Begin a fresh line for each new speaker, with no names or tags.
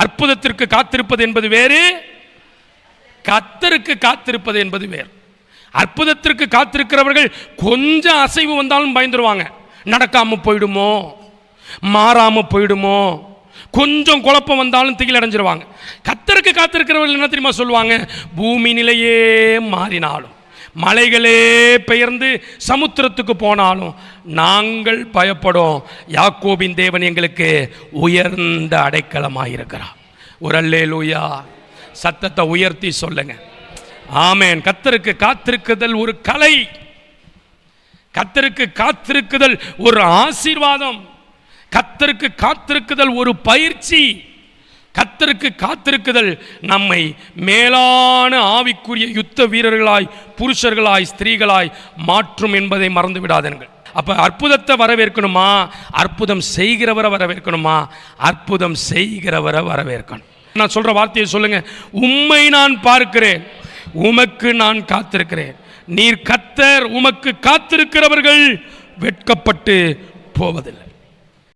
அற்புதத்திற்கு காத்திருப்பது என்பது வேறு, கர்த்தருக்கு காத்திருப்பது என்பது வேறு. அற்புதத்திற்கு காத்திருக்கிறவர்கள் கொஞ்சம் அசைவு வந்தாலும் பயந்துருவாங்க. நடக்காம போயிடுமோ, மாறாம போயிடுமோ, கொஞ்சம் குழப்பம் வந்தாலும் திகில் அடைஞ்சிருவாங்க. கர்த்தருக்கு காத்திருக்கிறவர்கள் என்ன தெரியுமா சொல்லுவாங்க? பூமி நிலையே மாறினாலும், மலைகளே பெயர்ந்து சமுத்திரத்துக்கு போனாலும் நாங்கள் பயப்படும். யாக்கோபின் தேவன் எங்களுக்கு உயர்ந்த அடைக்கலமாயிருக்கிறார். ஒரு அல்லேலூயா. சத்தத்தை உயர்த்தி சொல்லுங்க ஆமென். கர்த்தருக்கு காத்திருக்குதல் ஒரு கலை, கர்த்தருக்கு காத்திருக்குதல் ஒரு ஆசீர்வாதம், கர்த்தருக்கு காத்திருக்குதல் ஒரு பயிற்சி, கர்த்தருக்கு காத்திருக்குதல் நம்மை மேலான ஆவிக்குரிய யுத்த வீரர்களாய், புருஷர்களாய், ஸ்திரீகளாய் மாற்றும் என்பதை மறந்து விடாதீர்கள். அப்ப அற்புதத்தை வரவேற்கணுமா, அற்புதம் செய்கிறவரை வரவேற்கணுமா? அற்புதம் செய்கிறவரை வரவேற்கணும். நான் சொல்ற வார்த்தையை சொல்லுங்க. உம்மை நான் பார்க்கிறேன், உமக்கு நான் காத்திருக்கிறேன். நீர் கர்த்தர், உமக்கு காத்திருக்கிறவர்கள் வெட்கப்பட்டு போவதில்லை.